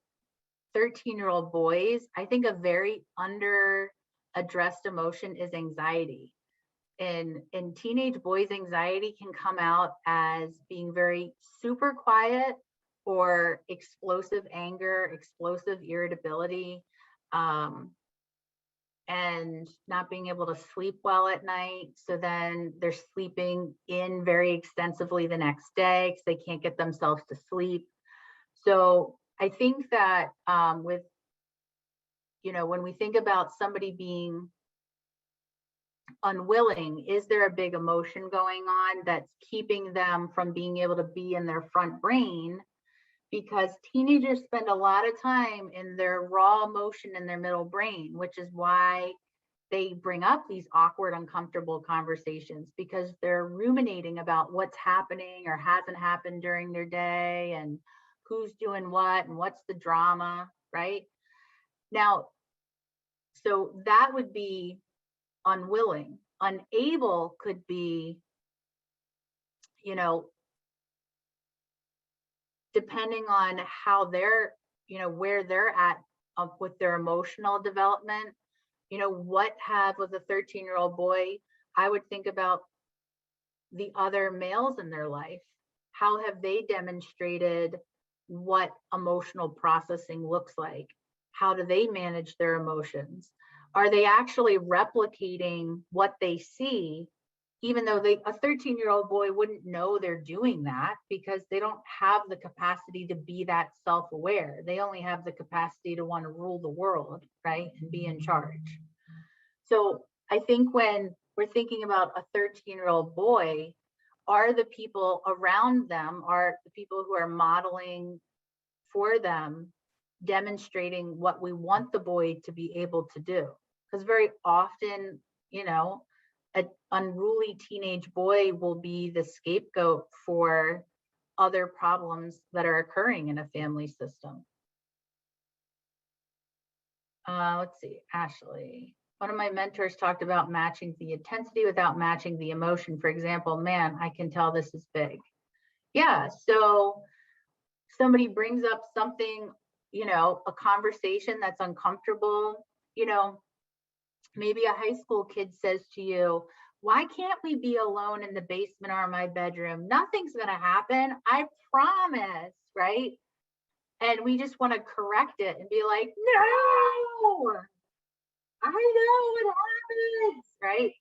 13-year-old boys, I think a very under-addressed emotion is anxiety. In teenage boys, anxiety can come out as being very super quiet, or explosive anger, explosive irritability, and not being able to sleep well at night. So then they're sleeping in very extensively the next day because they can't get themselves to sleep. So I think that with, when we think about somebody being unwilling, is there a big emotion going on that's keeping them from being able to be in their front brain? Because teenagers spend a lot of time in their raw emotion in their middle brain, which is why they bring up these awkward, uncomfortable conversations, because they're ruminating about what's happening or hasn't happened during their day and who's doing what and what's the drama, right? Now, so that would be unwilling. Unable could be, depending on how they're, where they're at with their emotional development. What have with a 13-year-old boy, I would think about the other males in their life. How have they demonstrated what emotional processing looks like? How do they manage their emotions? Are they actually replicating what they see, even though a 13-year-old boy wouldn't know they're doing that, because they don't have the capacity to be that self-aware. They only have the capacity to want to rule the world, right? And be in charge. So I think when we're thinking about a 13-year-old boy, are the people around them, are the people who are modeling for them, demonstrating what we want the boy to be able to do? Because very often, an unruly teenage boy will be the scapegoat for other problems that are occurring in a family system. Let's see, Ashley. One of my mentors talked about matching the intensity without matching the emotion. For example, man, I can tell this is big. Yeah, so somebody brings up something, a conversation that's uncomfortable, maybe a high school kid says to you, why can't we be alone in the basement or my bedroom? Nothing's going to happen. I promise, right? And we just want to correct it and be like, no, I know what happens, right?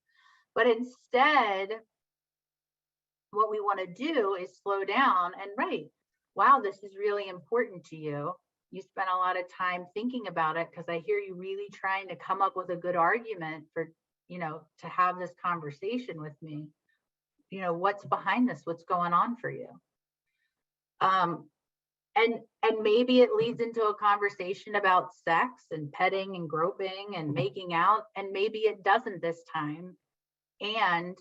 But instead, what we want to do is slow down and write, wow, this is really important to you. You spent a lot of time thinking about it, because I hear you really trying to come up with a good argument for, to have this conversation with me. What's behind this? What's going on for you? And maybe it leads into a conversation about sex and petting and groping and making out, and maybe it doesn't this time. And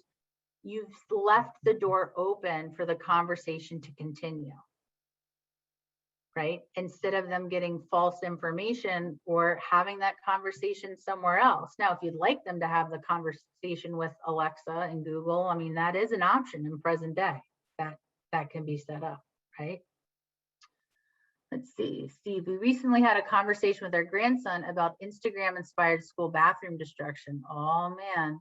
you've left the door open for the conversation to continue, right? Instead of them getting false information or having that conversation somewhere else. Now, if you'd like them to have the conversation with Alexa and Google, I mean, that is an option in present day that can be set up, right? Let's see, Steve, we recently had a conversation with our grandson about Instagram-inspired school bathroom destruction. Oh man.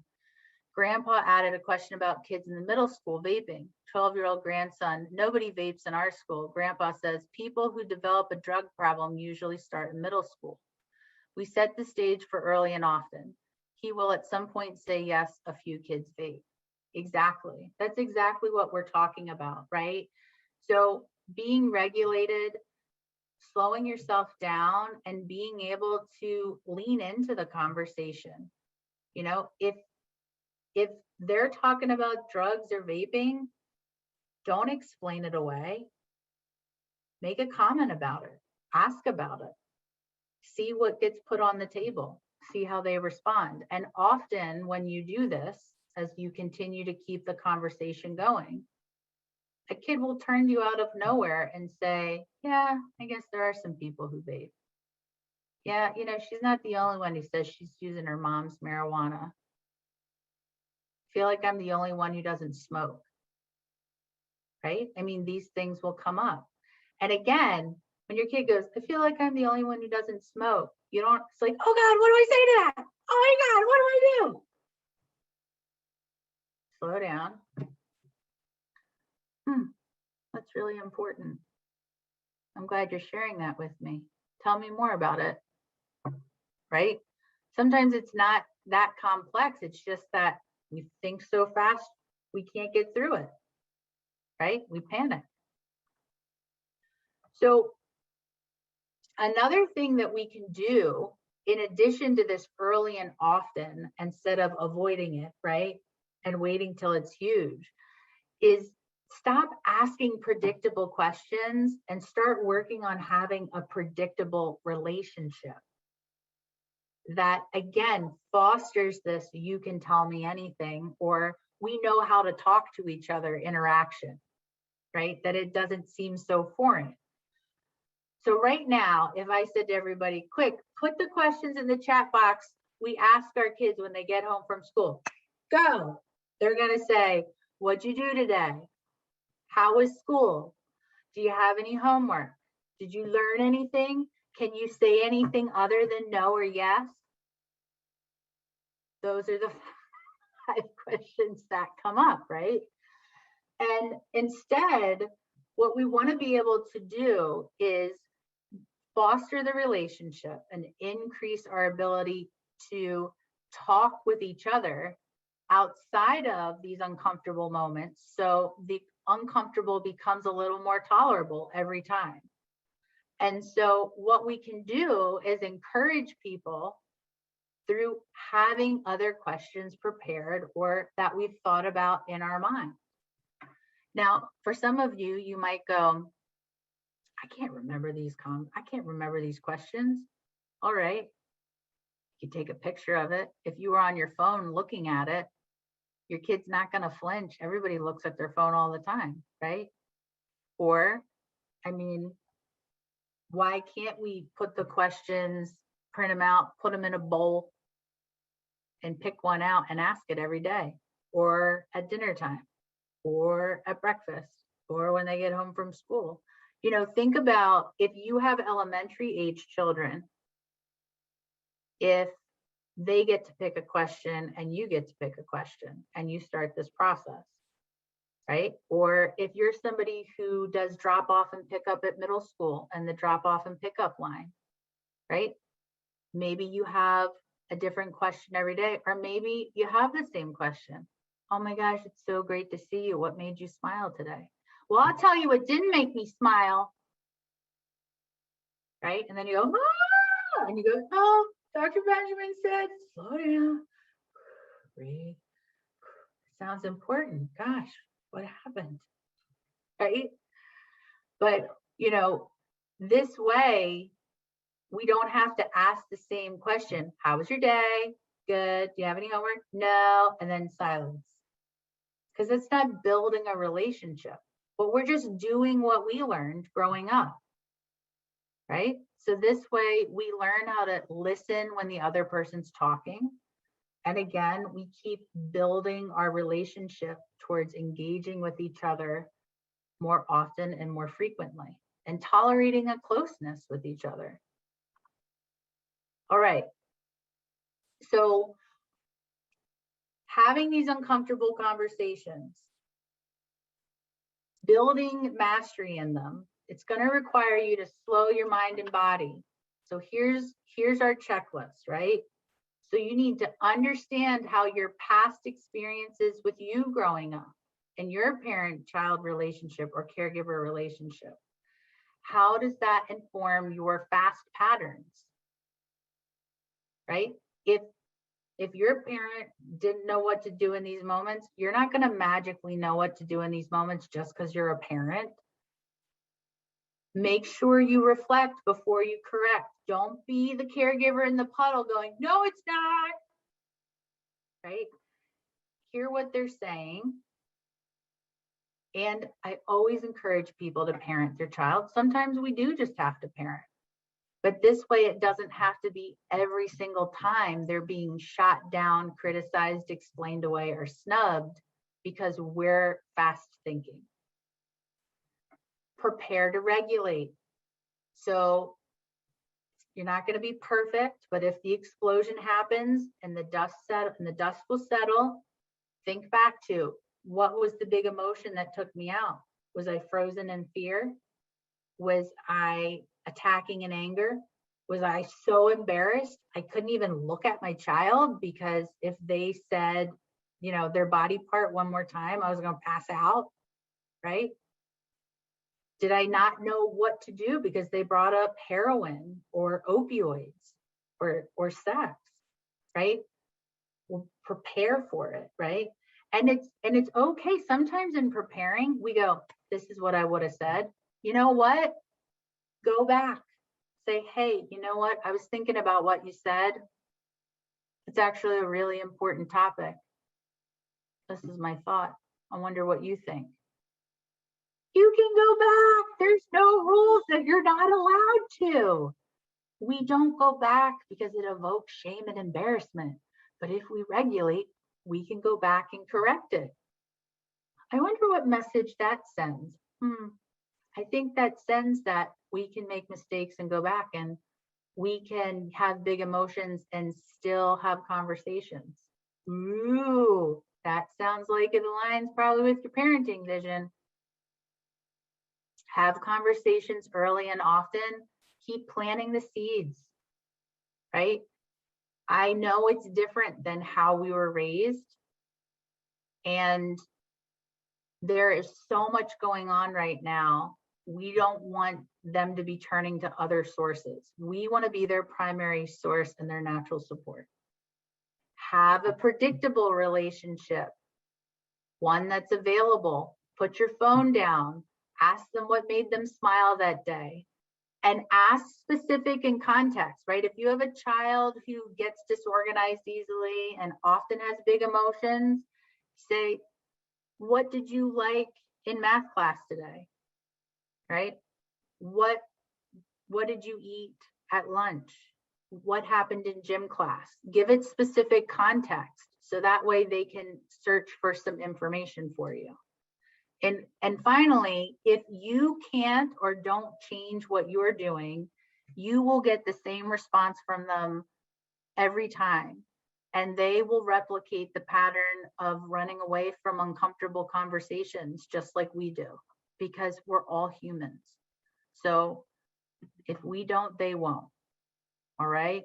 Grandpa added a question about kids in the middle school vaping. 12-year-old grandson, nobody vapes in our school. Grandpa says people who develop a drug problem usually start in middle school. We set the stage for early and often. He will at some point say yes, a few kids vape. Exactly. That's exactly what we're talking about, right? So being regulated, slowing yourself down, and being able to lean into the conversation. You know, if they're talking about drugs or vaping, don't explain it away. Make a comment about it. Ask about it. See what gets put on the table. See how they respond. And often when you do this, as you continue to keep the conversation going, a kid will turn to you out of nowhere and say, yeah, I guess there are some people who vape. Yeah, you know, she's not the only one who says she's using her mom's marijuana. I feel like I'm the only one who doesn't smoke. Right? I mean, these things will come up. And again, when your kid goes, I feel like I'm the only one who doesn't smoke, you don't, it's like, oh God, what do I say to that? Oh my God, what do I do? Slow down. That's really important. I'm glad you're sharing that with me. Tell me more about it. Right? Sometimes it's not that complex. It's just that we think so fast, we can't get through it. Right? We panic. So another thing that we can do, in addition to this early and often, instead of avoiding it, right, and waiting till it's huge, is stop asking predictable questions and start working on having a predictable relationship that, again, fosters this you can tell me anything, or we know how to talk to each other interaction, right? That it doesn't seem so foreign. So right now, if I said to everybody, quick, put the questions in the chat box we ask our kids when they get home from school. Go. They're going to say, what'd you do today? How was school? Do you have any homework? Did you learn anything? Can you say anything other than no or yes? Those are the 5 questions that come up, right? And instead, what we want to be able to do is foster the relationship and increase our ability to talk with each other outside of these uncomfortable moments. So the uncomfortable becomes a little more tolerable every time. And so what we can do is encourage people through having other questions prepared or that we've thought about in our mind. Now, for some of you, you might go, I can't remember these questions. All right. You take a picture of it. If you were on your phone looking at it, your kid's not going to flinch. Everybody looks at their phone all the time, right? Or, I mean, why can't we put the questions, print them out, put them in a bowl, and pick one out and ask it every day, or at dinner time, or at breakfast, or when they get home from school? You know, think about if you have elementary age children, if they get to pick a question and you get to pick a question and you start this process, right? Or if you're somebody who does drop off and pick up at middle school and the drop off and pick up line, right? Maybe you have a different question every day, or maybe you have the same question. Oh my gosh, it's so great to see you. What made you smile today? Well, I'll tell you what didn't make me smile, right? And then you go, ah! And you go, oh, Dr. Benjamin said, slow down, breathe. Sounds important. Gosh, what happened? Right? But, you know, this way, we don't have to ask the same question. How was your day? Good. Do you have any homework? No. And then silence. Because it's not building a relationship, but we're just doing what we learned growing up. Right? So this way we learn how to listen when the other person's talking. And again, we keep building our relationship towards engaging with each other more often and more frequently, and tolerating a closeness with each other. All right. So having these uncomfortable conversations, building mastery in them, it's going to require you to slow your mind and body. So here's our checklist, right? So you need to understand how your past experiences with you growing up and your parent-child relationship or caregiver relationship, how does that inform your fast patterns, right? If your parent didn't know what to do in these moments, you're not going to magically know what to do in these moments just because you're a parent. Make sure you reflect before you correct. Don't be the caregiver in the puddle going, no, it's not, right? Hear what they're saying. And I always encourage people to parent their child. Sometimes we do just have to parent. But this way, it doesn't have to be every single time they're being shot down, criticized, explained away, or snubbed because we're fast thinking. Prepare to regulate. So you're not going to be perfect, but if the explosion happens and the dust will settle, think back to what was the big emotion that took me out? Was I frozen in fear? Was I attacking in anger? Was I so embarrassed I couldn't even look at my child because if they said, their body part one more time, I was going to pass out, right? Did I not know what to do because they brought up heroin or opioids or sex, right? We'll prepare for it, right? And it's okay. Sometimes in preparing, we go, this is what I would have said. You know what? Go back. Say, hey, you know what? I was thinking about what you said. It's actually a really important topic. This is my thought. I wonder what you think. You can go back. There's no rules that you're not allowed to. We don't go back because it evokes shame and embarrassment. But if we regulate, we can go back and correct it. I wonder what message that sends. I think that sends that we can make mistakes and go back, and we can have big emotions and still have conversations. Ooh, that sounds like it aligns probably with your parenting vision. Have conversations early and often. Keep planting the seeds, right? I know it's different than how we were raised. And there is so much going on right now. We don't want them to be turning to other sources. We want to be their primary source and their natural support. Have a predictable relationship, one that's available. Put your phone down. Ask them what made them smile that day. And ask specific in context, right? If you have a child who gets disorganized easily and often has big emotions, say, what did you like in math class today? Right? What did you eat at lunch? What happened in gym class? Give it specific context so that way they can search for some information for you. And finally, if you can't or don't change what you're doing, you will get the same response from them every time. And they will replicate the pattern of running away from uncomfortable conversations just like we do, because we're all humans. So if we don't, they won't. All right.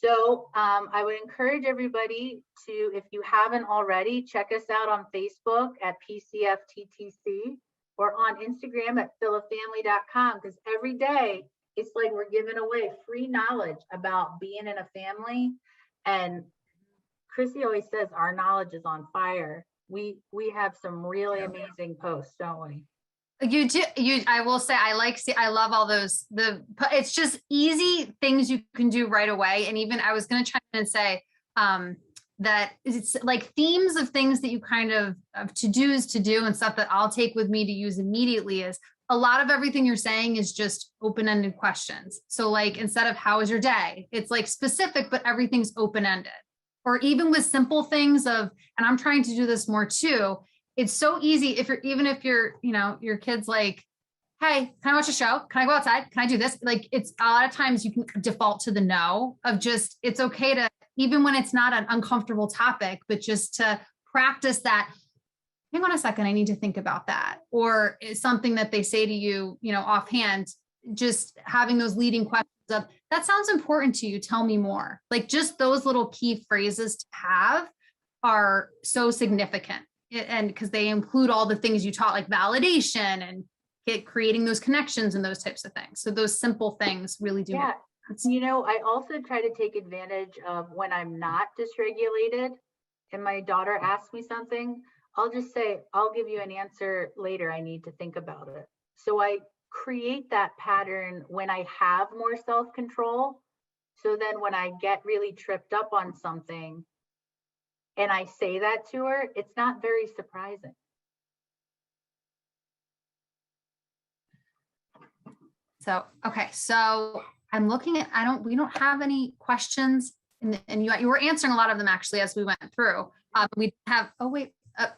So I would encourage everybody to, if you haven't already, check us out on Facebook at PCFTTC or on Instagram at philafamily.com, because every day it's like we're giving away free knowledge about being in a family. And Chrissy always says our knowledge is on fire. We have some really amazing posts, don't we? You do. I will say, I love all those, it's just easy things you can do right away. And even I was going to chime in and say that it's like themes of things that you kind of to-dos to do and stuff that I'll take with me to use immediately is a lot of everything you're saying is just open-ended questions. So like, instead of how was your day, it's like specific, but everything's open-ended. Or even with simple things of, and I'm trying to do this more too, it's so easy if your kid's like, hey, can I watch a show? Can I go outside? Can I do this? Like, it's a lot of times you can default to the no of just, it's okay to, even when it's not an uncomfortable topic, but just to practice that. Hang on a second, I need to think about that. Or it's something that they say to you, offhand, just having those leading questions of, that sounds important to you, tell me more. Like just those little key phrases to have are so significant. And because they include all the things you taught, like validation and creating those connections and those types of things. So those simple things really do. Yeah. You know, I also try to take advantage of when I'm not dysregulated and my daughter asks me something, I'll just say, I'll give you an answer later. I need to think about it. So I create that pattern when I have more self-control. So then when I get really tripped up on something and I say that to her, it's not very surprising. So, okay. So I'm looking at, we don't have any questions and you were answering a lot of them actually, as we went through. We have,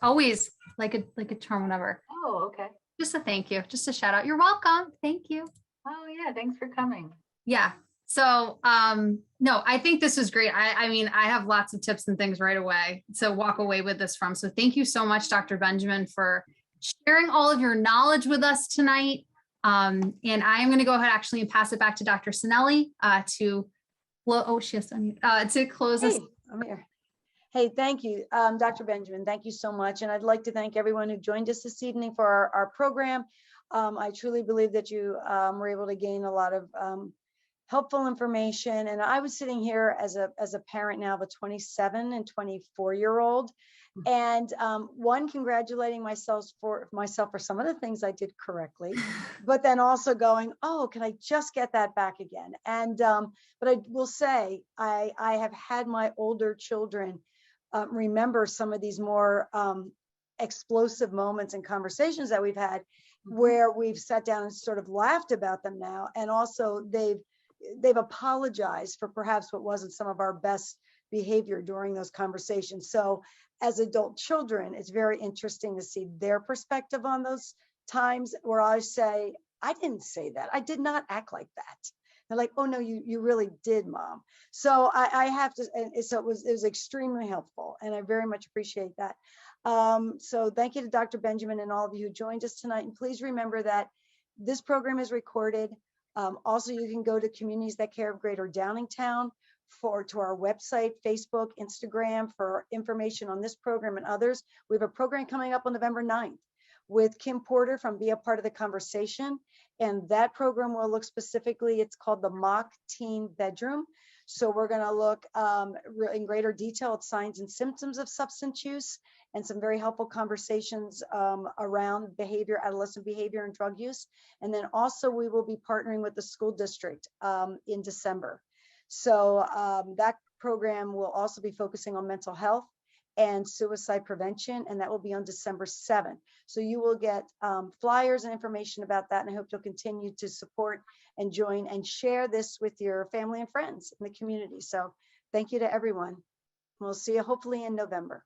always like a term, whatever. Oh, okay. Just a thank you, just a shout out. You're welcome. Thank you. Oh yeah. Thanks for coming. Yeah. So, no, I think this was great. I mean, I have lots of tips and things right away to walk away with this from. So thank you so much, Dr. Benjamin, for sharing all of your knowledge with us tonight. And I'm going to go ahead actually and pass it back to Dr. Sinelli to close us. I'm here. Hey, thank you, Dr. Benjamin. Thank you so much. And I'd like to thank everyone who joined us this evening for our program. I truly believe that you were able to gain a lot of helpful information. And I was sitting here as a parent now of a 27 and 24-year-old. And congratulating myself for some of the things I did correctly, but then also going, oh, can I just get that back again? And but I will say I have had my older children remember some of these more explosive moments and conversations that we've had, where we've sat down and sort of laughed about them now, and also they've apologized for perhaps what wasn't some of our best behavior during those conversations. So as adult children, it's very interesting to see their perspective on those times where I say, I didn't say that. I did not act like that. They're like, oh no, you really did, Mom. So I have to, and so it was extremely helpful, and I very much appreciate that. So thank you to Dr. Benjamin and all of you who joined us tonight. And please remember that this program is recorded. Also, you can go to Communities That Care of Greater Downingtown to our website, Facebook, Instagram for information on this program and others. We have a program coming up on November 9th with Kim Porter from Be a Part of the Conversation. And that program will look specifically, it's called the Mock Teen Bedroom. So we're going to look in greater detail at signs and symptoms of substance use and some very helpful conversations around behavior, adolescent behavior and drug use. And then also we will be partnering with the school district in December. So that program will also be focusing on mental health and suicide prevention, and that will be on December 7th. So you will get flyers and information about that, and I hope you'll continue to support and join and share this with your family and friends in the community. So thank you to everyone. We'll see you hopefully in November.